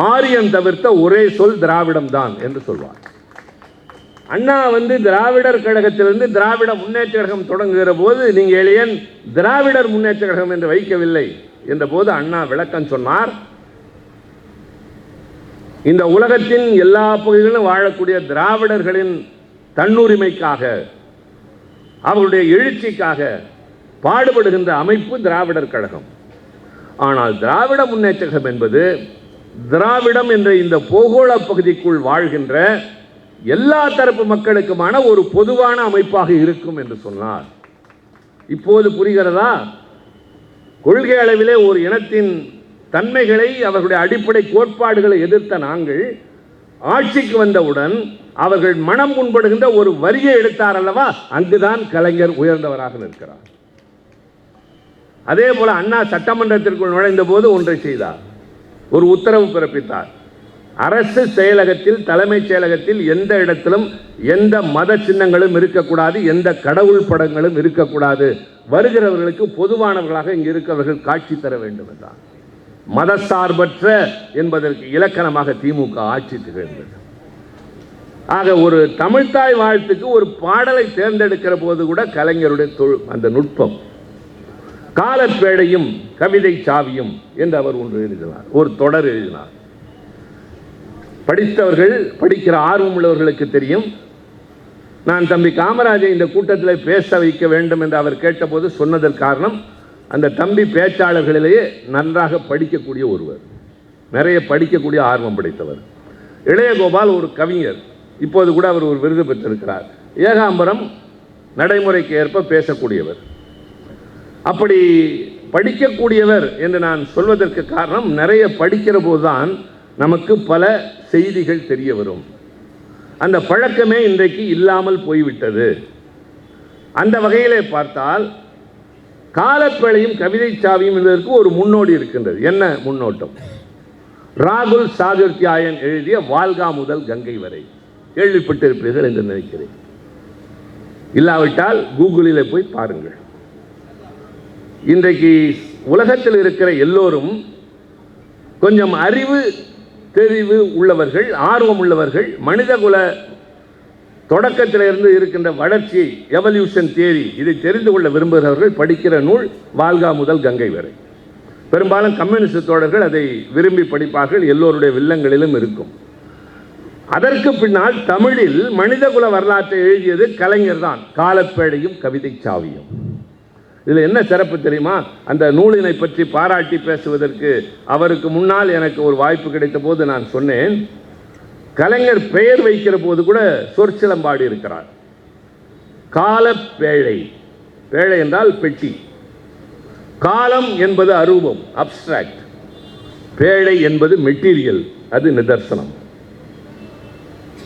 ஆரியம் தவிர்த்த ஒரே சொல் திராவிடம் தான் என்று சொல்வார். அண்ணா திராவிடர் கழகத்திலிருந்து திராவிட முன்னேற்ற கழகம் தொடங்குகிற போது நீங்கள் ஏன் திராவிடர் முன்னேற்ற கழகம் என்று வைக்கவில்லை என்ற போது அண்ணா விளக்கம் சொன்னார். இந்த உலகத்தின் எல்லா பகுதிகளிலும் வாழக்கூடிய திராவிடர்களின் தன்னுரிமைக்காக, அவருடைய எழுச்சிக்காக பாடுபடுகின்ற அமைப்பு திராவிடர் கழகம். ஆனால் திராவிட முன்னேற்ற கழகம் என்பது திராவிடம் என்ற இந்த பூகோள பகுதிக்குள் வாழ்கின்ற எல்லா தரப்பு மக்களுக்குமான ஒரு பொதுவான அமைப்பாக இருக்கும் என்று சொன்னார். இப்போது புரிகிறதா? கொள்கை அளவிலே ஒரு இனத்தின் தன்மைகளை, அவர்களுடைய அடிப்படை கோட்பாடுகளை எதிர்த்த நாங்கள் ஆட்சிக்கு வந்தவுடன் அவர்கள் மனம் புண்படுகின்ற ஒரு வரியை எடுத்தார் அல்லவா, அங்குதான் கலைஞர் உயர்ந்தவராக நிற்கிறார். அதே போல அண்ணா சட்டமன்றத்திற்குள் நுழைந்த போது ஒன்றை செய்தார், ஒரு உத்தரவு பிறப்பித்தார். அரசு செயலகத்தில், தலைமைச் செயலகத்தில் எந்த இடத்திலும் எந்த மத சின்னங்களும் இருக்கக்கூடாது, எந்த கடவுள் படங்களும் இருக்கக்கூடாது, வருகிறவர்களுக்கு பொதுவானவர்களாக இங்கு இருக்கவர்கள் காட்சி தர வேண்டும் என்றார். மதசார்பற்ற என்பதற்கு இலக்கணமாக திமுக ஆட்சி திகழ்ந்தது. ஆக ஒரு தமிழ்தாய் வாழ்த்துக்கு ஒரு பாடலை தேர்ந்தெடுக்கிற போது கூட கலைஞருடைய அந்த நுட்பம், காலப்பேழையும் கவிதை சாவியும் என்று அவர் ஒன்று எழுதினார், ஒரு தொடர் எழுதினார். படித்தவர்கள், படிக்கிற ஆர்வம் உள்ளவர்களுக்கு தெரியும். நான் தம்பி காமராஜை இந்த கூட்டத்தில் பேச வைக்க வேண்டும் என்று அவர் கேட்டபோது சொன்னதற்கு காரணம், அந்த தம்பி பேச்சாளர்களிலேயே நன்றாக படிக்கக்கூடிய ஒருவர், நிறைய படிக்கக்கூடிய ஆர்வம் படைத்தவர். இளையகோபால் ஒரு கவிஞர், இப்போது கூட அவர் ஒரு விருது பெற்றிருக்கிறார். ஏகாம்பரம் நடைமுறைக்கு ஏற்ப பேசக்கூடியவர். அப்படி படிக்கக்கூடியவர் என்று நான் சொல்வதற்கு காரணம், நிறைய படிக்கிற போதுதான் நமக்கு பல செய்திகள் தெரிய வரும். அந்த பழக்கமே இன்றைக்கு இல்லாமல் போய்விட்டது. அந்த வகையிலே பார்த்தால் காலப்பேழையும் கவிதை சாவியும் என்பதற்கு ஒரு முன்னோடி இருக்கின்றது. என்ன முன்னோட்டம்? ராகுல் சாதுர்த்தியாயன் எழுதிய வால்கா முதல் கங்கை வரை கேள்விப்பட்டிருப்பீர்கள் என்று நினைக்கிறேன். இல்லாவிட்டால் கூகுளிலே போய் பாருங்கள். இன்றைக்கு உலகத்தில் இருக்கிற எல்லோரும் கொஞ்சம் அறிவு தெரிவு உள்ளவர்கள், ஆர்வம் உள்ளவர்கள், மனிதகுல தொடக்கத்திலிருந்து இருக்கின்ற வளர்ச்சி, எவல்யூஷன் தியரி, இதை தெரிந்து கொள்ள விரும்புகிறவர்கள் படிக்கிற நூல் வால்கா முதல் கங்கை வரை. பெரும்பாலும் கம்யூனிஸ்ட் தோழர்கள் அதை விரும்பி படிப்பார்கள், எல்லோருடைய வில்லங்களிலும் இருக்கும். அதற்கு பின்னால் தமிழில் மனிதகுல வரலாற்றை எழுதியது கலைஞர் தான், காலப்பேழையும் கவிதை சாவியும். இதில் என்ன சிறப்பு தெரியுமா? அந்த நூலினை பற்றி பாராட்டி பேசுவதற்கு அவருக்கு முன்னால் எனக்கு ஒரு வாய்ப்பு கிடைத்த போது நான் சொன்னேன், கலைஞர் பெயர் வைக்கிற போது கூட சொற்சிலம்பாடி இருக்கிறார். காலப்பேழை, பேழை என்றால் பெட்டி, காலம் என்பது அரூபம், அப்ஸ்ட்ராக்ட், பேழை என்பது மெட்டீரியல், அது நிதர்சனம்.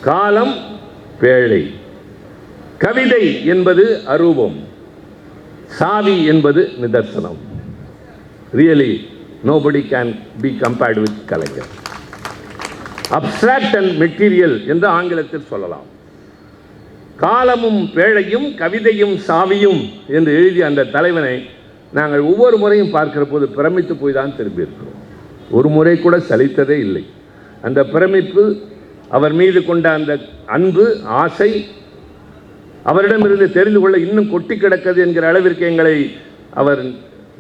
காலம் பேழை, கவிதை என்பது அரூபம், சாவி என்பது நிதர்சனம். Really nobody can be compared with Kalaignar. Abstract and material என்று ஆங்கிலத்தில் சொல்லலாம். காலமும் பேழையும் கவிதையும் சாவியும் என்று எழுதிய அந்த தலைவனை நாங்கள் ஒவ்வொரு முறையும் பார்க்கிற போது பிரமித்து போய் தான் திரும்பியிருக்கிறோம். ஒரு முறை கூட சலித்ததே இல்லை. அந்த பிரமிப்பு, அவர் மீது கொண்ட அந்த அன்பு, ஆசை, அவரிடமிருந்து தெரிந்து கொள்ள இன்னும் கொட்டி கிடக்கிறது என்கிற அளவிற்கு எங்களை அவர்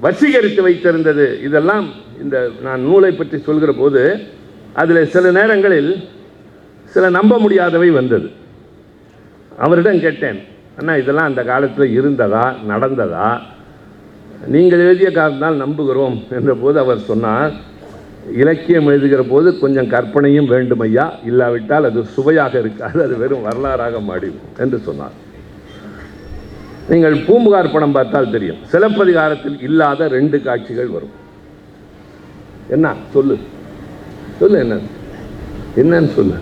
வசீகரித்து வைத்திருந்தது. இதெல்லாம் இந்த நான் நூலை பற்றி சொல்கிற போது அதில் சில நேரங்களில் சில நம்ப முடியாதவை வந்தது. அவரிடம் கேட்டேன், அண்ணா இதெல்லாம் அந்த காலத்தில் இருந்ததா, நடந்ததா? நீங்கள் எழுதிய காரணத்தால் நம்புகிறோம் என்ற போது அவர் சொன்னார், இலக்கியம் எழுதுகிற போது கொஞ்சம் கற்பனையும் வேண்டும் ஐயா, இல்லாவிட்டால் அது சுவையாக இருக்காது, அது வெறும் வரலாறாக மாறிடும் என்று சொன்னார். நீங்கள் பூம்புகார் படம் பார்த்தால் தெரியும், சிலப்பதிகாரத்தில் இல்லாத 2 காட்சிகள் வரும். என்ன சொல்லு சொல்லு, என்னன்னு சொல்லு.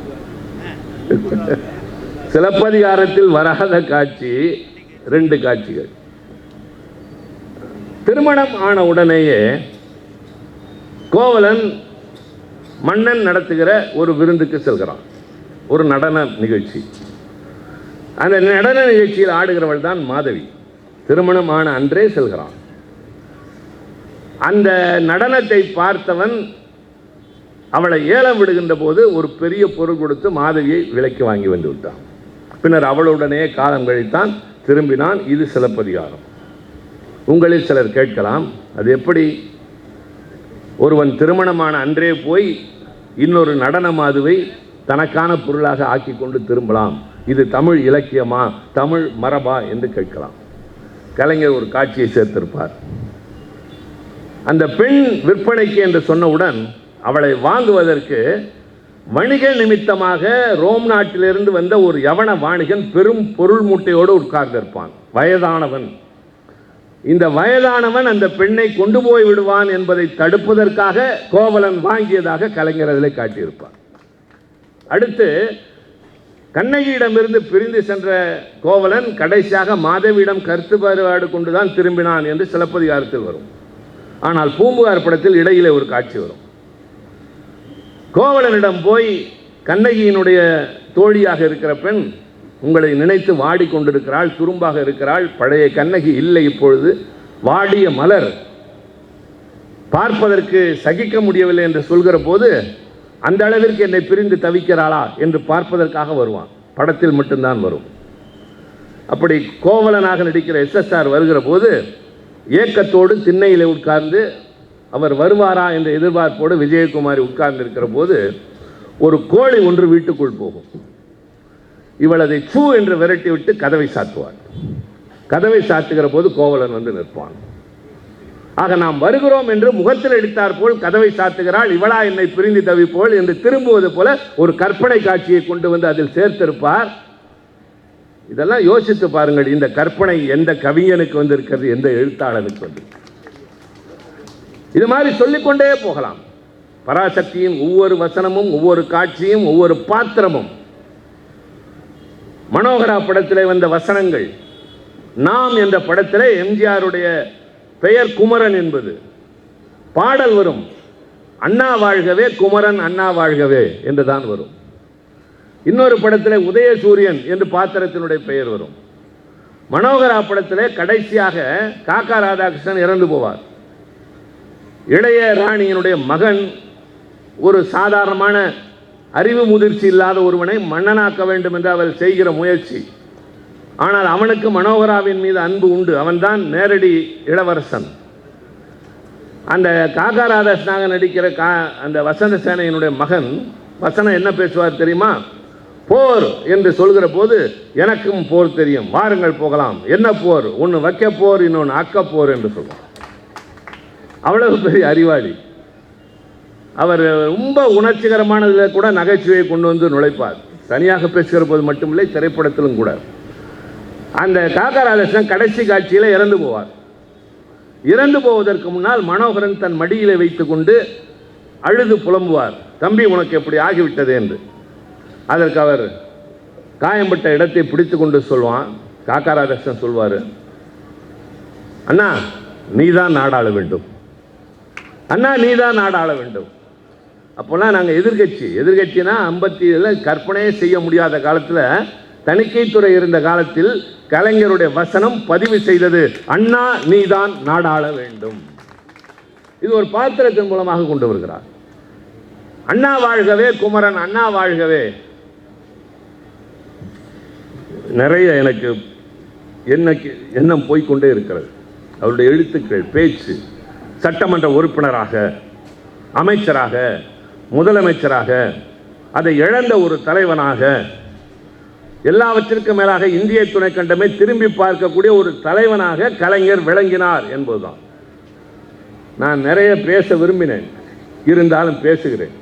சிலப்பதிகாரத்தில் வராத காட்சி 2 காட்சிகள். திருமணம் ஆன உடனேயே கோவலன் மன்னன் நடத்துகிற ஒரு விருந்துக்கு செல்கிறான், ஒரு நடன நிகழ்ச்சி. அந்த நடன நிகழ்ச்சியில் ஆடுகிறவள் தான் மாதவி. திருமணம் ஆன அன்றே செல்கிறான். அந்த நடனத்தை பார்த்தவன் அவளை ஏலம் விடுகின்ற போது ஒரு பெரிய பொருள் கொடுத்து மாதவியை விலைக்கு வாங்கி வந்து விட்டான். பின்னர் அவளுடனே காலம் கழித்தான், திரும்பினான். இது சிலப்பதிகாரம். உங்களில் சிலர் கேட்கலாம், அது எப்படி ஒருவன் திருமணமான அன்றே போய் இன்னொரு நடன மாதுவை தனக்கான பொருளாக ஆக்கி கொண்டு திரும்பலாம், இது தமிழ் இலக்கியமா, தமிழ் மரபா என்று கேட்கலாம். கலைஞர் ஒரு காட்சியை சேர்த்திருப்பார். அந்த பெண் விற்பனைக்கு என்று சொன்னவுடன் அவளை வாங்குவதற்கு வணிக நிமித்தமாக ரோம் நாட்டிலிருந்து வந்த ஒரு யவன வாணிகன் பெரும் பொருள் மூட்டையோடு உட்கார்ந்திருப்பான், வயதானவன். இந்த வயதானவன் அந்த பெண்ணை கொண்டு போய் விடுவான் என்பதை தடுப்பதற்காக கோவலன் வாங்கியதாக கலைஞர் அதில் காட்டியிருப்பார். அடுத்து கண்ணகியிடமிருந்து பிரிந்து சென்ற கோவலன் கடைசியாக மாதவியிடம் கருத்து வேறுபாடு கொண்டுதான் திரும்பினான் என்று சிலப்பதிகாரத்தில் வரும். ஆனால் பூம்புகார் படத்தில் இடையிலே ஒரு காட்சி வரும். கோவலனிடம் போய் கண்ணகியினுடைய தோழியாக இருக்கிற பெண் உங்களை நினைத்து வாடிக்கொண்டிருக்கிறாள், துரும்பாக இருக்கிறாள், பழைய கண்ணகி இல்லை, இப்பொழுது வாடிய மலர், பார்ப்பதற்கு சகிக்க முடியவில்லை என்று சொல்கிற போது அந்த அளவிற்கு என்னை பிரிந்து தவிக்கிறாளா என்று பார்ப்பதற்காக வருவான். படத்தில் மட்டும்தான் வரும். அப்படி கோவலனாக நடிக்கிற SSR வருகிற போது ஏக்கத்தோடு திண்ணையிலே உட்கார்ந்து அவர் வருவாரா என்ற எதிர்பார்ப்போடு விஜயகுமாரி உட்கார்ந்து இருக்கிற போது ஒரு கோழி ஒன்று வீட்டுக்குள் போகும். இவள் அதை சூ என்று விரட்டி விட்டு கதவை சாத்துவாள். கதவை சாத்துகிற போது கோவலன் வந்து நிற்பான். ஆக நாம் வருகிறோம் என்று முகத்தில் அடித்தார் போல் கதவை சாத்துகிறாள், இவளா என்னை பிரிந்து தவிப்போல் என்று திரும்புவது போல ஒரு கற்பனை காட்சியை கொண்டு வந்து அதில் சேர்த்திருப்பார். இதெல்லாம் யோசித்து பாருங்கள், இந்த கற்பனை எந்த கவிஞனுக்கு வந்திருக்கிறது, எந்த எழுத்தாளனுக்கு வந்து. இது மாதிரி சொல்லிக்கொண்டே போகலாம். பராசக்தியின் ஒவ்வொரு வசனமும், ஒவ்வொரு காட்சியும், ஒவ்வொரு பாத்திரமும். மனோகரா படத்திலே வந்த வசனங்கள், நாம் என்ற படத்திலே எம்ஜிஆருடைய பெயர் குமரன் என்பது. பாடல் வரும், அண்ணா வாழ்கவே குமரன் அண்ணா வாழ்கவே என்றுதான் வரும். இன்னொரு படத்தில் உதயசூரியன் என்று பாத்திரத்தினுடைய பெயர் வரும். மனோகரா படத்திலே கடைசியாக காக்கா ராதாகிருஷ்ணன் இறந்து போவார். இளைய ராணியினுடைய மகன் ஒரு சாதாரணமான அறிவு முதிர்ச்சி இல்லாத ஒருவனை மன்னனாக்க வேண்டும் என்று அவள் செய்கிற முயற்சி. ஆனால் அவனுக்கு மனோகராவின் மீது அன்பு உண்டு. அவன்தான் நேரடி இளவரசன். அந்த காக்கா ராதாகிருஷ்ணனாக நடிக்கிற அந்த வசந்த சேனையினுடைய மகன் வசனம் என்ன பேசுவார் தெரியுமா? போர் என்று சொல்கிற போது எனக்கும் போர் தெரியும், வாருங்கள் போகலாம். என்ன போர்? ஒன்று வைக்க போர், இன்னொன்று அக்க போர் என்று சொல்வார். அவ்வளவு பெரிய அறிவாளி அவர். ரொம்ப உணர்ச்சிகரமானதில் கூட நகைச்சுவையை கொண்டு வந்து நுழைப்பார். தனியாக பேசுகிற போது மட்டுமில்லை, திரைப்படத்திலும் கூட. அந்த காக்கா ராதாகிருஷ்ணன் கடைசி காட்சியில் இறந்து போவார். இறந்து போவதற்கு முன்னால் மனோகரன் தன் மடியிலே வைத்து கொண்டு அழுது புலம்புவார், தம்பி உனக்கு எப்படி ஆகிவிட்டது என்று. அதற்கு அவர் காயம்பட்ட இடத்தை பிடித்து கொண்டு சொல்வான். காக்கா ராதாகிருஷ்ணன் சொல்வார், அண்ணா நீதான் நாடாள வேண்டும், அண்ணா நீதான் நாடாள வேண்டும். அப்போல்லாம் நாங்கள் எதிர்கட்சினா 57 கற்பனையே செய்ய முடியாத காலத்தில், தணிக்கைத்துறை இருந்த காலத்தில் கலைஞருடைய வசனம் பதிவு செய்தது, அண்ணா நீதான் நாடாள வேண்டும். இது ஒரு பாத்திரத்தின் மூலமாக கொண்டு வருகிறார். அண்ணா வாழ்கவே குமரன் அண்ணா வாழ்கவே. நிறைய எனக்கு எண்ணம் போய்கொண்டே இருக்கிறது. அவருடைய எழுத்துக்கள், பேச்சு, சட்டமன்ற உறுப்பினராக, அமைச்சராக, முதலமைச்சராக, அதை இழந்த ஒரு தலைவனாக, எல்லாவற்றிற்கும் மேலாக இந்திய துணைக்கண்டமே திரும்பி பார்க்கக்கூடிய ஒரு தலைவனாக கலைஞர் விளங்கினார் என்பதுதான். நான் நிறைய பேச விரும்பினேன், இருந்தாலும் பேசுகிறேன்.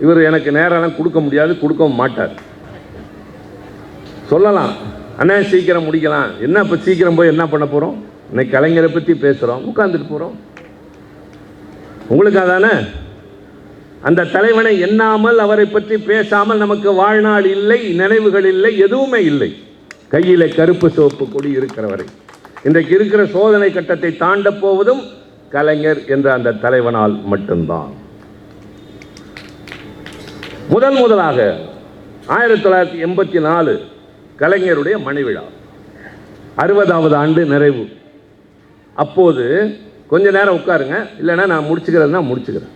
இவர் எனக்கு நேரம் கொடுக்க முடியாது, கொடுக்கவும் மாட்டார். சொல்லலாம், அண்ணா சீக்கிரம் முடிக்கலாம், என்ன இப்போ சீக்கிரம் போய் என்ன பண்ண போகிறோம்? இன்னைக்கு கலைஞரை பற்றி பேசுகிறோம், உட்கார்ந்துட்டு போகிறோம். உங்களுக்கு அதானே? அந்த தலைவனை எண்ணாமல், அவரை பற்றி பேசாமல் நமக்கு வாழ்நாள் இல்லை, நினைவுகள் இல்லை, எதுவுமே இல்லை. கையில் கருப்பு சிவப்பு கொடி இருக்கிறவரை இன்றைக்கு இருக்கிற சோதனை கட்டத்தை தாண்ட போவதும் கலைஞர் என்ற அந்த தலைவனால் மட்டும்தான். முதலாக 1984 கலைஞருடைய மணிவிழா, 60வது ஆண்டு நிறைவு. அப்போது கொஞ்ச நேரம் உட்காருங்க, இல்லைன்னா நான் முடிச்சுக்கிறேன்.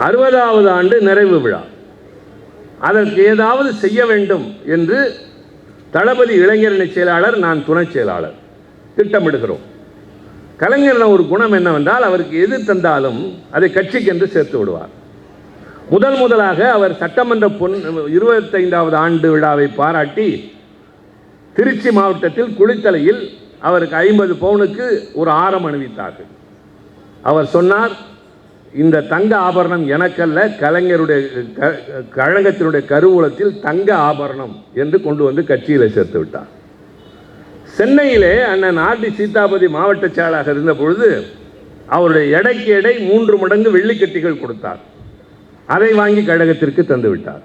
60வது ஆண்டு நிறைவு விழா. அதற்கு ஏதாவது செய்ய வேண்டும் என்று தளபதி இளைஞரணி செயலாளர், நான் துணை செயலாளர் திட்டமிடுகிறோம். கலைஞரின் ஒரு குணம் என்னவென்றால், அவருக்கு எது தந்தாலும் அதை கட்சிக்கு என்று சேர்த்து விடுவார். முதலாக அவர் சட்டமன்ற 25வது ஆண்டு விழாவை பாராட்டி திருச்சி மாவட்டத்தில் குளித்தலையில் அவருக்கு 50 பவுனுக்கு ஒரு ஆரம் அணிவித்தார்கள். அவர் சொன்னார், இந்த தங்க ஆபரணம் எனக்கல்ல, கலைஞருடைய கழகத்தினுடைய கருவூலத்தில் தங்க ஆபரணம் என்று கொண்டு வந்து கட்சியில் சேர்த்து விட்டார். சென்னையிலே அண்ணன் ஆர்டி சீதாபதி மாவட்ட செயலாளர் இருந்த பொழுது அவருடைய எடைக்கு எடை 3 மடங்கு வெள்ளிக்கட்டிகள் கொடுத்தார். அதை வாங்கி கழகத்திற்கு தந்து விட்டார்.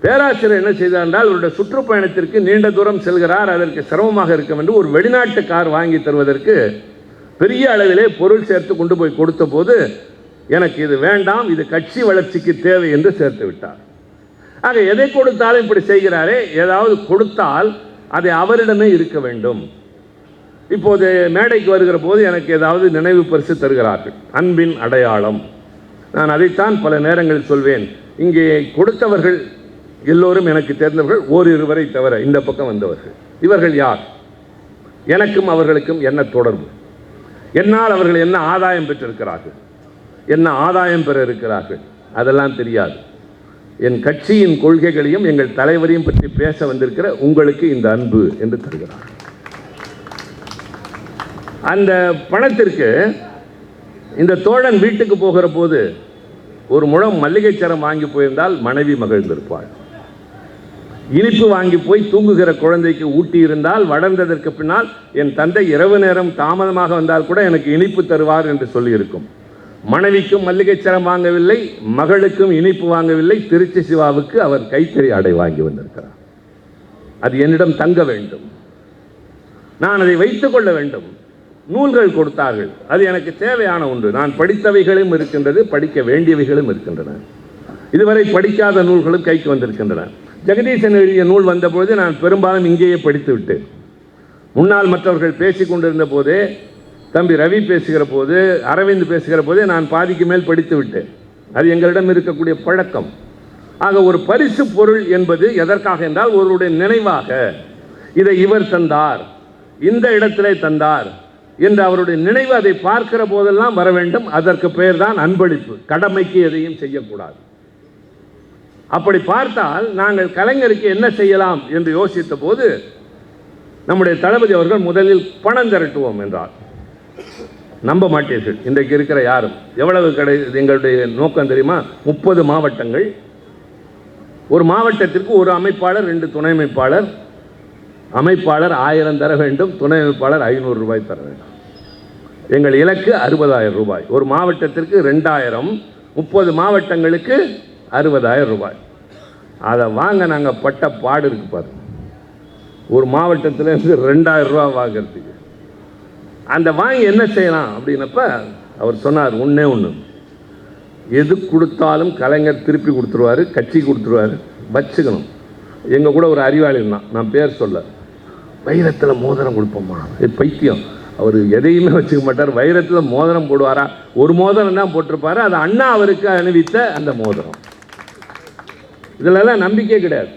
பேராசிரியர் என்ன செய்தார் என்றால், அவருடைய சுற்றுப்பயணத்திற்கு நீண்ட தூரம் செல்கிறார், அதற்கு சிரமமாக இருக்கும் என்று ஒரு வெளிநாட்டு கார் வாங்கி தருவதற்கு பெரிய அளவிலே பொருள் சேர்த்து கொண்டு போய் கொடுத்த போது, எனக்கு இது வேண்டாம், இது கட்சி வளர்ச்சிக்கு தேவை என்று சேர்த்து விட்டார். ஆக எதை கொடுத்தாலும் இப்படி செய்கிறாரே, ஏதாவது கொடுத்தால் அதை அவரிடமே இருக்க வேண்டும். இப்போது மேடைக்கு வருகிற போது எனக்கு ஏதாவது நினைவு பரிசு தருகிறார்கள், அன்பின் அடையாளம். நான் அதைத்தான் பல நேரங்களில் சொல்வேன். இங்கே கொடுத்தவர்கள் எல்லோரும் எனக்கு தெரிந்தவர்கள், ஓரிருவரை தவிர இந்த பக்கம் வந்தவர்கள். இவர்கள் யார்? எனக்கும் அவர்களுக்கும் என்ன தொடர்பு? என்னால் அவர்கள் என்ன ஆதாயம் பெற்றிருக்கிறார்கள், என்ன ஆதாயம் பெற இருக்கிறார்கள், அதெல்லாம் தெரியாது. என் கட்சியின் கொள்கைகளையும் எங்கள் தலைவரையும் பற்றி பேச வந்திருக்கிற உங்களுக்கு இந்த அன்பு என்று தருகிறார். அந்த பணத்திற்கு இந்த தோழன் வீட்டுக்கு போகிற போது ஒரு முழம் மல்லிகை சரம் வாங்கி போயிருந்தால் மனைவி மகிழ்ந்திருப்பாள். இனிப்பு வாங்கி போய் தூங்குகிற குழந்தைக்கு ஊட்டி இருந்தால் வளர்ந்ததற்கு பின்னால் என் தந்தை இரவு நேரம் தாமதமாக வந்தால் கூட எனக்கு இனிப்பு தருவார் என்று சொல்லியிருக்கும். மனைவிக்கும் மல்லிகை சரம் வாங்கவில்லை, மகளுக்கும் இனிப்பு வாங்கவில்லை, திருச்சி சிவாவுக்கு அவர் கைத்தறி ஆடை வாங்கி வந்திருக்கிறார். அது என்னிடம் தங்க வேண்டும், நான் அதை வைத்துக் கொள்ள வேண்டும். நூல்கள் கொடுத்தார்கள், அது எனக்கு தேவையான ஒன்று. நான் படித்தவைகளும் இருக்கின்றது, படிக்க வேண்டியவைகளும் இருக்கின்றன. இதுவரை படிக்காத நூல்களும் கைக்கு வந்திருக்கின்றன. ஜெகதீசன் எழுதிய நூல் வந்தபோது நான் பெரும்பாலும் இங்கேயே படித்து விட்டேன். முன்னால் மற்றவர்கள் பேசிக் கொண்டிருந்த போதே, தம்பி ரவி பேசுகிற போது, அரவிந்த் பேசுகிற போதே நான் பாதிக்கு மேல் படித்து விட்டேன். அது எங்களிடம் இருக்கக்கூடிய பழக்கம். ஆக ஒரு பரிசு பொருள் என்பது எதற்காக என்றால், ஒருவருடைய நினைவாக இதை இவர் தந்தார், இந்த இடத்திலே தந்தார் என்று அவருடைய நினைவு அதை பார்க்கிற போதெல்லாம் வர வேண்டும். அதற்கு பெயர் தான் அன்பளிப்பு. கடமைக்கு எதையும் செய்யக்கூடாது. அப்படி பார்த்தால் நாங்கள் கலைஞருக்கு என்ன செய்யலாம் என்று யோசித்த போது, நம்முடைய தளபதி அவர்கள் முதலில் பணம் திரட்டுவோம் என்றார். நம்ப மாட்டீர்கள், இன்றைக்கு இருக்கிற யாரும். எவ்வளவு எங்களுடைய நோக்கம் தெரியுமா? 30 மாவட்டங்கள், ஒரு மாவட்டத்திற்கு ஒரு அமைப்பாளர், 2 துணை அமைப்பாளர். அமைப்பாளர் 1000 தர வேண்டும், துணை அமைப்பாளர் 500 ரூபாய் தர வேண்டும். எங்கள் இலக்கு 60,000 ரூபாய். ஒரு மாவட்டத்திற்கு 2000, 30 மாவட்டங்களுக்கு 60,000 ரூபாய். அதை வாங்க நாங்கள் பட்ட பாடு இருக்கு பாரு. ஒரு மாவட்டத்திலேருந்து 2000 ரூபா வாங்கிறதுக்கு. அந்த வாங்கி என்ன செய்யலாம் அப்படின்னப்ப அவர் சொன்னார், ஒன்றே ஒன்று, எது கொடுத்தாலும் கலைஞர் திருப்பி கொடுத்துருவாரு, கட்சி கொடுத்துருவாரு, வச்சுக்கணும். எங்கள் கூட ஒரு அறிவாளி இருந்தான், நான் பேர் சொல்ல, வைரத்தில் மோதிரம் கொடுப்போம்மா. பைத்தியம், அவர் எதையுமே வச்சுக்க மாட்டார். வைரத்தில் மோதிரம் போடுவாரா? ஒரு மோதிரம் தான் போட்டிருப்பாரு, அது அண்ணா அவருக்கு அணிவித்த அந்த மோதிரம். இதிலெல்லாம் நம்பிக்கை கிடையாது.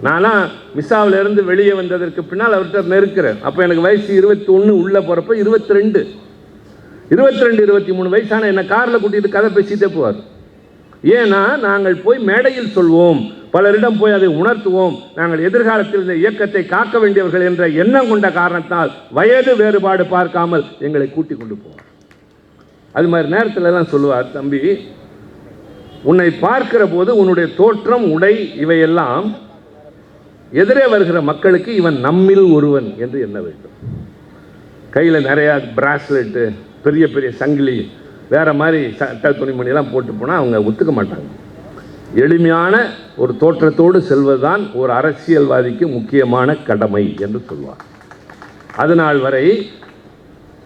நான்லாம் மிஸ்ஸாவிலிருந்து வெளியே வந்ததற்கு பின்னால் அவர்கிட்ட நெருக்கிறேன். அப்போ எனக்கு வயசு 21, உள்ளே போகிறப்ப 22, 23 வயசான என்னை காரில் கூட்டிகிட்டு கதை பேசிகிட்டே போவார். ஏன்னா நாங்கள் போய் மேடையில் சொல்வோம், பலரிடம் போய் அதை உணர்த்துவோம், நாங்கள் எதிர்காலத்தில் இந்த இயக்கத்தை காக்க வேண்டியவர்கள் என்ற எண்ணம் கொண்ட காரணத்தால் வயது வேறுபாடு பார்க்காமல் எங்களை கூட்டிக் கொண்டு போவார். அது மாதிரி நேரத்தில் எல்லாம் சொல்லுவார், தம்பி, உன்னை பார்க்கிற போது உன்னுடைய தோற்றம், உடை, இவையெல்லாம் எதிரே வருகிற மக்களுக்கு இவன் நம்மில் ஒருவன் என்று எண்ண வேண்டும். கையில் நிறையா பிராஸ்லெட்டு, பெரிய பெரிய சங்கிலி, வேறு மாதிரி சட்ட துணிமணியெல்லாம் போட்டு போனால் அவங்க ஒத்துக்க மாட்டாங்க. எளிமையான ஒரு தோற்றத்தோடு செல்வதுதான் ஒரு அரசியல்வாதிக்கு முக்கியமான கடமை என்று சொல்வார். அதனால் வரை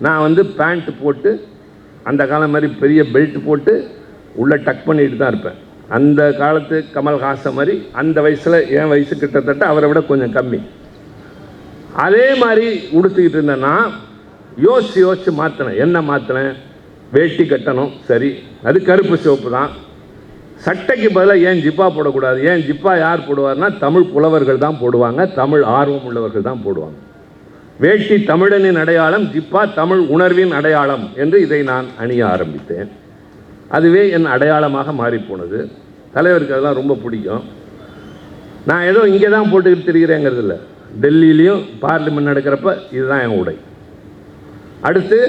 நான் பேண்ட் போட்டு, அந்த காலம் மாதிரி பெரிய பெல்ட் போட்டு உள்ளே டக் பண்ணிட்டு தான் இருப்பேன். அந்த காலத்து கமல்ஹாசன் மாதிரி, அந்த வயசில் என் வயசு கிட்டத்தட்ட அவரை விட கொஞ்சம் கம்மி, அதே மாதிரி உடுத்திக்கிட்டு இருந்தேன்னா யோசித்து மாற்றினேன். என்ன மாற்றினேன்? வேட்டி கட்டணும், சரி, அது கருப்பு சிவப்பு தான். சட்டைக்கு பதிலாக ஏன் ஜிப்பா போடக்கூடாது? ஏன் ஜிப்பா யார் போடுவார்னா தமிழ் புலவர்கள் தான் போடுவாங்க, தமிழ் ஆர்வம் உள்ளவர்கள் தான் போடுவாங்க. வேட்டி தமிழனின் அடையாளம், ஜிப்பா தமிழ் உணர்வின் அடையாளம் என்று இதை நான் அணிய ஆரம்பித்தேன். அதுவே என் அடையாளமாக மாறிப்போனது. தலைவருக்கு அதெல்லாம் ரொம்ப பிடிக்கும். நான் ஏதோ இங்கே தான் போட்டுக்கிட்டு திரிகிறேங்கிறது இல்லை. டெல்லியிலையும் பார்லிமெண்ட் நடக்கிறப்ப இதுதான் என் உடை. அடுத்து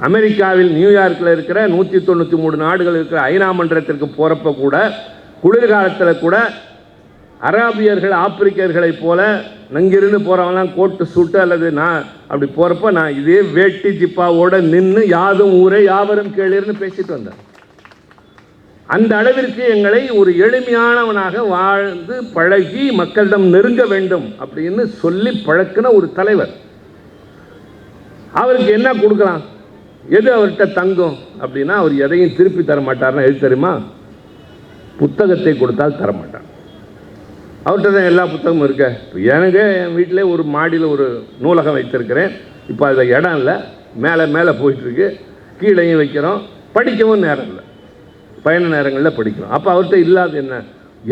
அமெரிக்காவில் நியூயார்க்கில் இருக்கிற 193 நாடுகள் இருக்கிற ஐநா மன்றத்திற்கு போகிறப்ப கூட குளிர்காலத்தில் கூட அராபியர்கள் ஆப்பிரிக்கர்களைப் போல நங்கிருந்து போகிறவங்களாம் கோட்டு சூட்டு அல்லது நான் அப்படி போகிறப்ப நான் இதே வேட்டி ஜிப்பாவோடு நின்று யாதும் ஊரே யாவரும் கேளீர்னு பேசிட்டு வந்தேன். அந்த அளவிற்கு எங்களை ஒரு எளிமையானவனாக வாழ்ந்து பழகி மக்களிடம் நெருங்க வேண்டும் அப்படின்னு சொல்லி பழக்கின ஒரு தலைவர். அவருக்கு என்ன கொடுக்கலாம், எது அவர்கிட்ட தங்கும் அப்படின்னா அவர் எதையும் திருப்பி தர மாட்டார்னா எது தெரியுமா? புத்தகத்தை கொடுத்தால் தரமாட்டார். அவர்கிட்ட தான் எல்லா புத்தகமும் இருக்க. எனக்கு என் வீட்டிலே ஒரு மாடியில் ஒரு நூலகம் வைத்திருக்கிறேன். இப்போ அதில் இடம் இல்லை, மேலே மேலே போயிட்டுருக்கு, கீழையும் வைக்கிறோம். படிக்கவும் நேரம் இல்லை, பயண நேரங்களில் படிக்கிறோம். அப்போ அவர்கிட்ட இல்லாத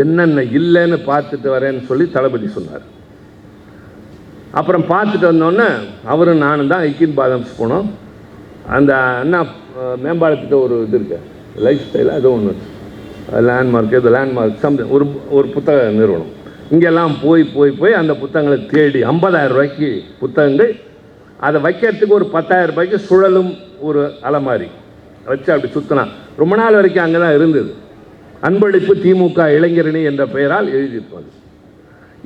என்னென்ன இல்லைன்னு பார்த்துட்டு வரேன்னு சொல்லி தளபதி சொன்னார். அப்புறம் பார்த்துட்டு வந்தோடனே அவரும் நானும் தான் ஐக்கின் பாதம்ஸ் போனோம். அந்த அண்ணா மேம்பாலத்திட்ட ஒரு இது இருக்கு, லைஃப் ஸ்டைல், அது ஒன்று லேண்ட்மார்க், இது லேண்ட்மார்க் சம்திங் ஒரு புத்தக நிறுவனம். இங்கெல்லாம் போய் அந்த புத்தகங்களை தேடி 50,000 ரூபாய்க்கு புத்தகங்கள், அதை வைக்கிறதுக்கு ஒரு 10,000 ரூபாய்க்கு சுழலும் ஒரு அலமாரி வச்சு அப்படி சுற்றினா ரொம்ப நாள் வரைக்கும் அங்கே தான் இருந்தது. அன்பளிப்பு திமுக இளைஞரணி என்ற பெயரால் எழுதியிருப்பாங்க.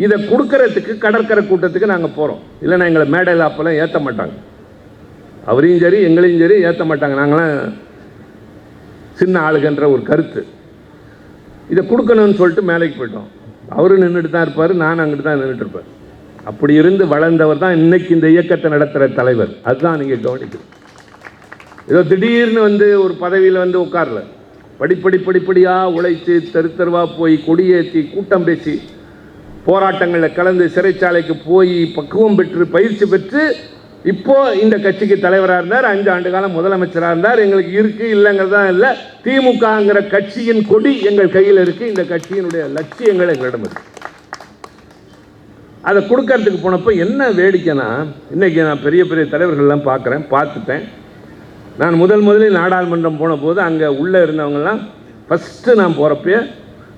இதை கொடுக்கறதுக்கு கடற்கரை கூட்டத்துக்கு நாங்கள் போகிறோம். இல்லைன்னா எங்களை மேடையில் அப்போல்லாம் ஏற்ற மாட்டாங்க. அவரையும் சரி எங்களையும் சரி ஏற்ற மாட்டாங்க. நாங்களாம் சின்ன ஆளுகன்ற ஒரு கருத்து. இதை கொடுக்கணும்னு சொல்லிட்டு மேலைக்கு போயிட்டோம். அவரும் நின்றுட்டு தான் இருப்பார், நான் அங்கிட்டு தான் நின்றுட்டு இருப்பேன். அப்படி இருந்து வளர்ந்தவர் தான் இன்னைக்கு இந்த இயக்கத்தை நடத்துகிற தலைவர். அதுதான் நீங்கள் கவனிக்கணும். ஏதோ திடீர்னு வந்து ஒரு பதவியில் வந்து உட்காரல. படிப்படியாக உழைச்சி தெருவாக போய் கொடியேற்றி கூட்டம் பேசி போராட்டங்களில் கலந்து சிறைச்சாலைக்கு போய் பக்குவம் பெற்று பயிற்சி பெற்று இப்போ இந்த கட்சிக்கு தலைவராக இருந்தார். 5 ஆண்டு காலம் முதலமைச்சராக இருந்தார். எங்களுக்கு இருக்கு இல்லைங்கிறது தான் இல்லை. திமுகங்கிற கட்சியின் கொடி எங்கள் கையில் இருக்கு. இந்த கட்சியினுடைய லட்சியங்கள் எங்களிடம் இருக்கு. அதை கொடுக்கறதுக்கு போனப்போ என்ன வேடிக்கைனா, இன்னைக்கு நான் பெரிய பெரிய தலைவர்கள்லாம் பார்த்துட்டேன். நான் முதலில் நாடாளுமன்றம் போன போது அங்கே உள்ளே இருந்தவங்கெல்லாம் ஃபஸ்ட்டு நான் போகிறப்பே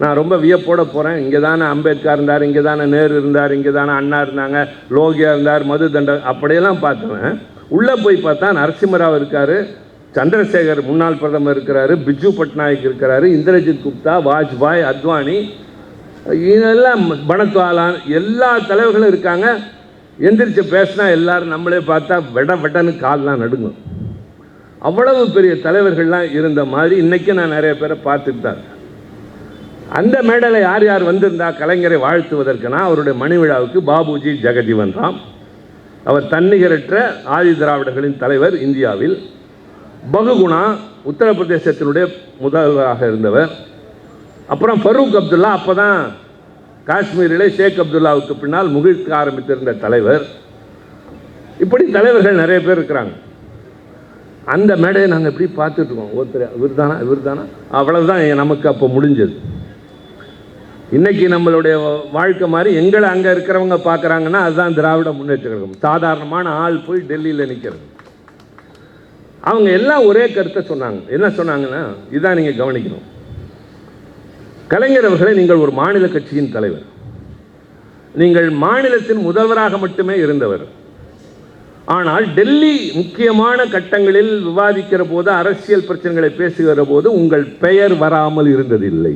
நான் ரொம்ப வியப்போடு போகிறேன். இங்கே தானே அம்பேத்கர் இருந்தார், இங்கே தானே நேரு இருந்தார், இங்கே தானே அண்ணா இருந்தாங்க, லோகியா இருந்தார், மது தண்ட அப்படியெல்லாம் பார்த்துவேன். உள்ளே போய் பார்த்தா நரசிம்மராவ் இருக்கார், சந்திரசேகர் முன்னாள் பிரதமர் இருக்கிறாரு, பிஜு பட்நாயக் இருக்கிறாரு, இந்திரஜித் குப்தா, வாஜ்பாய், அத்வானி, இதெல்லாம் பனத்வாலான், எல்லா தலைவர்களும் இருக்காங்க. எந்திரிச்சு பேசினா எல்லாரும் நம்மளே பார்த்தா வெடன்னு கால்லாம் நடுங்கும். அவ்வளவு பெரிய தலைவர்கள்லாம் இருந்த மாதிரி இன்றைக்கி நான் நிறைய பேரை பார்த்துட்டு தான். அந்த மேடையில் யார் வந்திருந்தா கலைஞரை வாழ்த்துவதற்குனா அவருடைய மணி விழாவுக்கு பாபுஜி ஜெகஜீவன் ராம், அவர் தன்னிகரற்ற ஆதி திராவிடர்களின் தலைவர் இந்தியாவில். பகுகுணா உத்தரப்பிரதேசத்தினுடைய முதல்வராக இருந்தவர். அப்புறம் ஃபரூக் அப்துல்லா, அப்போ தான் காஷ்மீரிலே ஷேக் அப்துல்லாவுக்கு பின்னால் முகிழ்க்க ஆரம்பித்திருந்த தலைவர். இப்படி தலைவர்கள் நிறைய பேர் இருக்கிறாங்க. அந்த மேடையை நாங்கள் எப்படி பார்த்துட்ருக்கோம். ஒருத்தர் இவர் தானா அவ்வளவுதான் நமக்கு அப்போ முடிஞ்சது. இன்றைக்கி நம்மளுடைய வாழ்க்கை மாதிரி எங்களை அங்கே இருக்கிறவங்க பார்க்குறாங்கன்னா அதுதான் திராவிட முன்னேற்ற கழகம். சாதாரணமான ஆள் போய் டெல்லியில் நிற்கிறது. அவங்க எல்லாம் ஒரே கருத்தை சொன்னாங்க. என்ன சொன்னாங்கன்னா, இதுதான் நீங்கள் கவனிக்கணும். கலைஞர் அவர்களை, நீங்கள் ஒரு மாநில கட்சியின் தலைவர், நீங்கள் மாநிலத்தின் முதல்வராக மட்டுமே இருந்தவர். ஆனால் டெல்லி முக்கியமான கட்டங்களில் விவாதிக்கிற போது, அரசியல் பிரச்சனைகளை பேசுகிற போது உங்கள் பெயர் வராமல் இருந்ததில்லை.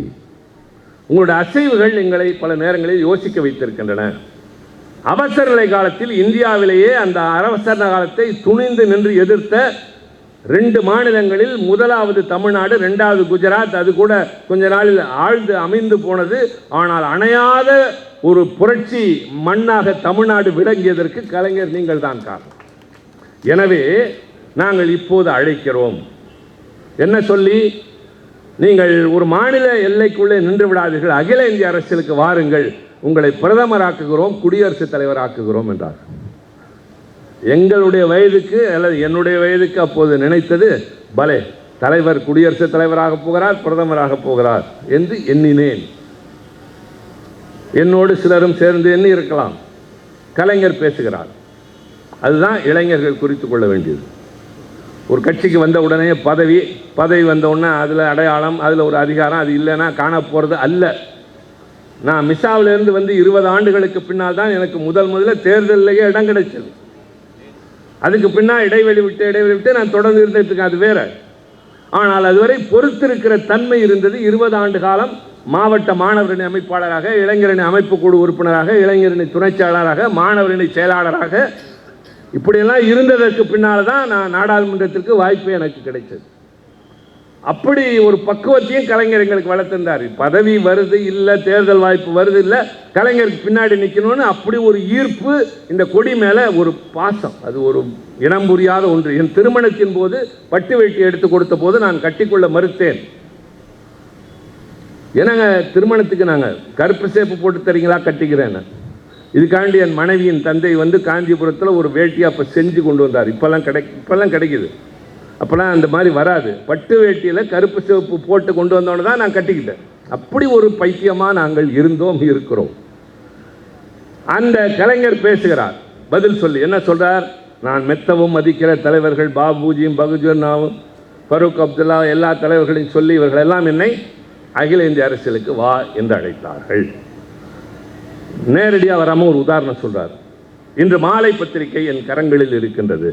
உங்களுடைய அசைவுகள் எங்களை பல நேரங்களில் யோசிக்க வைத்திருக்கின்றன. அவசர நிலை காலத்தில் இந்தியாவிலேயே அந்த அவசர காலத்தை துணிந்து நின்று எதிர்த்த 2 மாநிலங்களில், முதலாவது தமிழ்நாடு, 2வது குஜராத், அது கூட கொஞ்ச நாளில் ஆழ்ந்து அமைந்து போனது. ஆனால் அணையாத ஒரு புரட்சி மண்ணாக தமிழ்நாடு விளங்கியதற்கு கலைஞர் நீங்கள் தான் காரணம். எனவே நாங்கள் இப்போது அழைக்கிறோம். என்ன சொல்லி? நீங்கள் ஒரு மாநில எல்லைக்குள்ளே நின்று விடாதீர்கள், அகில இந்திய அரசியலுக்கு வாருங்கள், உங்களை பிரதமராக்குகிறோம், குடியரசுத் தலைவர் ஆக்குகிறோம் என்றார். எங்களுடைய வயதுக்கு அல்லது என்னுடைய வயதுக்கு அப்போது நினைத்தது பலே, தலைவர் குடியரசுத் தலைவராக போகிறார், பிரதமராக போகிறார் என்று எண்ணினேன். என்னோடு சிலரும் சேர்ந்து எண்ணி இருக்கலாம். கலைஞர் பேசுகிறார். அதுதான் இளைஞர்கள் குறித்து கொள்ள வேண்டியது. ஒரு கட்சிக்கு வந்த உடனே பதவி வந்த உடனே அதில் அடையாளம், அதில் ஒரு அதிகாரம், அது இல்லைன்னா காண போகிறது அல்ல. நான் மிசாவிலிருந்து வந்து 20 ஆண்டுகளுக்கு பின்னால் தான் எனக்கு முதல்ல தேர்தலிலேயே இடம் கிடைச்சது. அதுக்கு பின்னால் இடைவெளி விட்டு நான் தொடர்ந்து இருந்ததுக்கு அது வேற. ஆனால் அதுவரை பொறுத்திருக்கிற தன்மை இருந்தது. 20 ஆண்டு காலம் மாவட்ட மாணவரணி அமைப்பாளராக, இளைஞரணி அமைப்பு குழு உறுப்பினராக, இளைஞரணி துணைச் செயலாளராக, மாணவரணி செயலாளராக இப்படியெல்லாம் இருந்ததற்கு பின்னால் தான் நான் நாடாளுமன்றத்திற்கு வாய்ப்பு எனக்கு கிடைச்சது. அப்படி ஒரு பக்குவத்தையும் கலைஞர் எங்களுக்கு வளர்த்திருந்தார். பதவி வருது இல்லை, தேர்தல் வாய்ப்பு வருது இல்லை, கலைஞருக்கு பின்னாடி நிற்கணும்னு அப்படி ஒரு ஈர்ப்பு, இந்த கொடி மேலே ஒரு பாசம், அது ஒரு இனம் புரியாத ஒன்று. என் திருமணத்தின் போது பட்டு வேட்டி எடுத்து கொடுத்த போது நான் கட்டிக்கொள்ள மறுத்தேன். என்னங்க திருமணத்துக்கு நாங்கள் கருப்பு சேப்பு போட்டு தரீங்களா, கட்டிக்கிறேன்னு. இதுக்காண்டி என் மனைவியின் தந்தை வந்து காஞ்சிபுரத்தில் ஒரு வேட்டி அப்போ செஞ்சு கொண்டு வந்தார். இப்போல்லாம் கிடைக்குது. அப்போல்லாம் அந்த மாதிரி வராது. பட்டு வேட்டியில் கருப்பு சிவப்பு போட்டு கொண்டு வந்தோன்னு தான் நான் கட்டிக்கிட்டேன். அப்படி ஒரு பைத்தியமாக நாங்கள் இருக்கிறோம். அந்த கலைஞர் பேசுகிறார், பதில் சொல்லி என்ன சொல்கிறார்? நான் மெத்தவும் மதிக்கிற தலைவர்கள் பாபுஜியும் பகுஜனாவும் ஃபரூக் அப்துல்லா எல்லா தலைவர்களையும் சொல்லி இவர்கள் எல்லாம் என்னை அகில இந்திய அரசியலுக்கு வா என்று அழைத்தார்கள். நேரடியாக வராமல் ஒரு உதாரணம் சொல்றார். இன்று மாலை பத்திரிகை என் கரங்களில் இருக்கின்றது.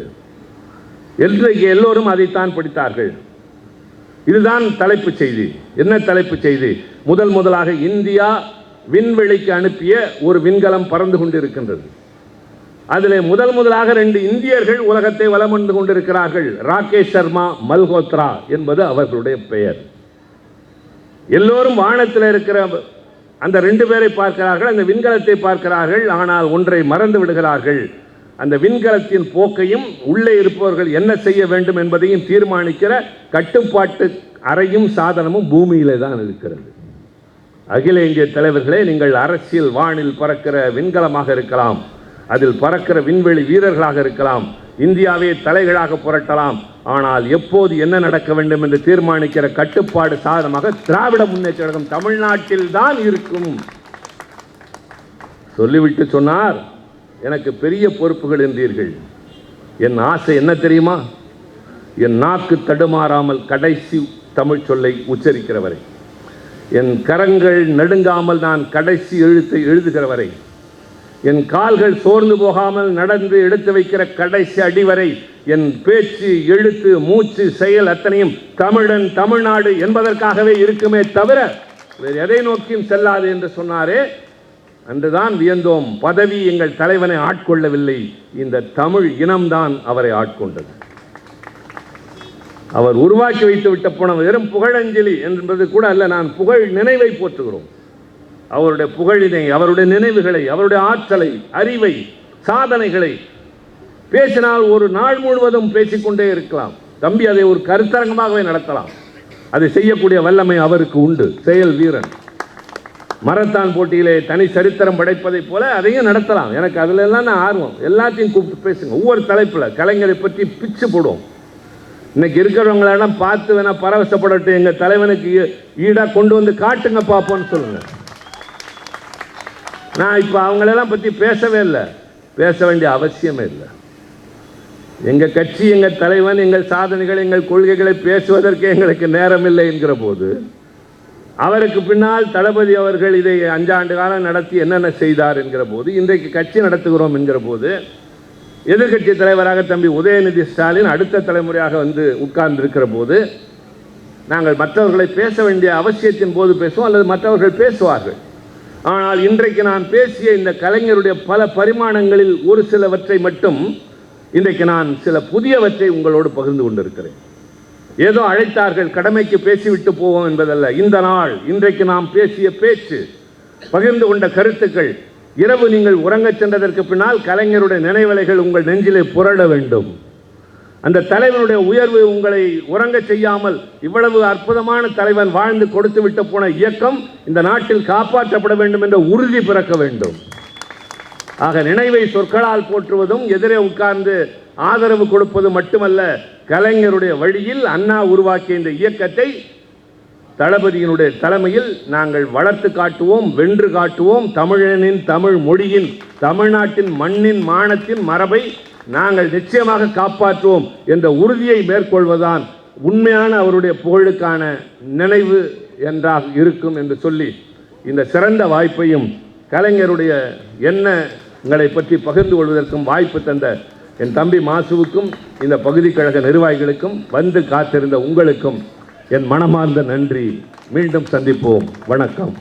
இன்றைக்கு எல்லோரும் அதைத்தான் படித்தார்கள். இதுதான் தலைப்பு செய்தி. என்ன தலைப்பு செய்தி? முதலாக இந்தியா விண்வெளிக்கு அனுப்பிய ஒரு விண்கலம் பறந்து கொண்டிருக்கின்றது. அதில் முதலாக 2 இந்தியர்கள் உலகத்தை வலம் வந்து கொண்டிருக்கிறார்கள். ராகேஷ் சர்மா, மல்ஹோத்ரா என்பது அவர்களுடைய பெயர். எல்லோரும் வானத்தில் இருக்கிற அந்த 2 பேரை பார்க்கிறார்கள், அந்த விண்கலத்தை பார்க்கிறார்கள். ஆனால் ஒன்றை மறந்து விடுகிறார்கள். அந்த விண்கலத்தின் போக்கையும் உள்ளே இருப்பவர்கள் என்ன செய்ய வேண்டும் என்பதையும் தீர்மானிக்கிற கட்டுப்பாட்டு அறையும் சாதனமும் பூமியிலே தான் இருக்கிறது. அகில இந்திய தலைவர்களே, நீங்கள் அரசியல் வானில் பறக்கிற விண்கலமாக இருக்கலாம், அதில் பறக்கிற விண்வெளி வீரர்களாக இருக்கலாம், இந்தியாவே தலைகளாக புரட்டலாம். ஆனால் எப்போது என்ன நடக்க வேண்டும் என்று தீர்மானிக்கிற கட்டுப்பாடு சாதனமாக திராவிட முன்னேற்ற கழகம் தமிழ்நாட்டில் தான் இருக்கும் சொல்லிவிட்டு சொன்னார். எனக்கு பெரிய பொறுப்புகள் என்றீர்கள். என் ஆசை என்ன தெரியுமா? என் நாக்கு தடுமாறாமல் கடைசி தமிழ் சொல்லை உச்சரிக்கிற வரை, என் கரங்கள் நடுங்காமல் நான் கடைசி எழுத்தை எழுதுகிற வரை, என் கால்கள் சோர்ந்து போகாமல் நடந்து எடுத்து வைக்கிற கடைசி அடிவரை, என் பேச்சு, எழுத்து, மூச்சு, செயல் அத்தனையும் தமிழன் தமிழ்நாடு என்பதற்காகவே இருக்குமே தவிர வேறு எதை நோக்கியும் செல்லாது என்று சொன்னாரே. அன்றுதான் வியந்தோம். பதவி எங்கள் தலைவனை ஆட்கொள்ளவில்லை, இந்த தமிழ் இனம்தான் அவரை ஆட்கொண்டது. அவர் உருவாக்கி வைத்து விட்ட போன வெறும் புகழஞ்சலி என்பது கூட அல்ல, நான் புகழ் நினைவை போற்றுகிறோம். அவருடைய புகழினை, அவருடைய நினைவுகளை, அவருடைய ஆற்றலை, அறிவை, சாதனைகளை பேசினால் ஒரு நாள் முழுவதும் பேசிக்கொண்டே இருக்கலாம். தம்பி அதை ஒரு கருத்தரங்கமாகவே நடத்தலாம். அதை செய்யக்கூடிய வல்லமை அவருக்கு உண்டு. செயல் வீரன். மரத்தான் போட்டியிலே தனி சரித்திரம் படைப்பதைப் போல அதையும் நடத்தலாம். எனக்கு அதுல எல்லாம் நான் ஆர்வம். எல்லாத்தையும் கூப்பிட்டு பேசுங்க. ஒவ்வொரு தலைப்பில் கலைஞரை பற்றி பிச்சு போடுவோம். இன்னைக்கு இருக்கிறவங்களெல்லாம் பார்த்து வேணா பரவசப்படட்டும், எங்கள் தலைவனுக்கு ஈடாக கொண்டு வந்து காட்டுங்க பார்ப்போன்னு சொல்லுங்க. நான் இப்போ அவங்களெல்லாம் பற்றி பேசவே இல்லை, பேச வேண்டிய அவசியமே இல்லை. எங்கள் கட்சி, எங்கள் தலைவன், எங்கள் சாதனைகள், எங்கள் கொள்கைகளை பேசுவதற்கு எங்களுக்கு நேரம் இல்லை என்கிற போது, அவருக்கு பின்னால் தளபதி அவர்கள் இதை 5 ஆண்டு காலம் நடத்தி என்னென்ன செய்தார் என்கிற போது, இன்றைக்கு கட்சி நடத்துகிறோம் என்கிற போது, எதிர்கட்சி தலைவராக தம்பி உதயநிதி ஸ்டாலின் அடுத்த தலைமுறையாக வந்து உட்கார்ந்திருக்கிற போது, நாங்கள் மற்றவர்களை பேச வேண்டிய அவசியத்தின் போது பேசுவோம், அல்லது மற்றவர்கள் பேசுவார்கள். ஆனால் இன்றைக்கு நான் பேசிய இந்த கலைஞருடைய பல பரிமாணங்களில் ஒரு சிலவற்றை மட்டும் இன்றைக்கு நான் சில புதியவற்றை உங்களோடு பகிர்ந்து கொண்டிருக்கிறேன். ஏதோ அழைத்தார்கள் கடமைக்கு பேசிவிட்டு போவோம் என்பதல்ல. இந்த நாள், இன்றைக்கு நாம் பேசிய பேச்சு, பகிர்ந்து கொண்ட கருத்துக்கள், இரவு நீங்கள் உறங்கச் சென்றதற்கு பின்னால் கலைஞருடைய நினைவலைகள் உங்கள் நெஞ்சிலே புரள வேண்டும். அந்த தலைவனுடைய உயர்வு உங்களை உறங்க செய்யாமல், இவ்வளவு அற்புதமான தலைவன் வாழ்ந்து கொடுத்து விட்டு போன இயக்கம் இந்த நாட்டில் காப்பாற்றப்பட வேண்டும் என்ற உறுதி பிறக்க வேண்டும். ஆக நினைவை சொற்களால் போற்றுவதும் எதிரே உட்கார்ந்து ஆதரவு கொடுப்பது மட்டுமல்ல, கலைஞருடைய வழியில் அண்ணா உருவாக்கிய இந்த இயக்கத்தை தளபதியினுடைய தலைமையில் நாங்கள் வளர்த்து காட்டுவோம், வென்று காட்டுவோம். தமிழனின், தமிழ் மொழியின், தமிழ்நாட்டின் மண்ணின் மானத்தின் மரபை நாங்கள் நிச்சயமாக காப்பாற்றுவோம் என்ற உறுதியை மேற்கொள்வதுதான் உண்மையான அவருடைய புகழுக்கான நினைவு என்றாக இருக்கும் என்று சொல்லி, இந்த சிறந்த வாய்ப்பையும் கலைஞருடைய எண்ணங்களை பற்றி பகிர்ந்து கொள்வதற்கும் வாய்ப்பு தந்த என் தம்பி மாசுவுக்கும் இந்த பகுதி கழக நிர்வாகிகளுக்கும் வந்து காத்திருந்த உங்களுக்கும் என் மனமார்ந்த நன்றி. மீண்டும் சந்திப்போம். வணக்கம்.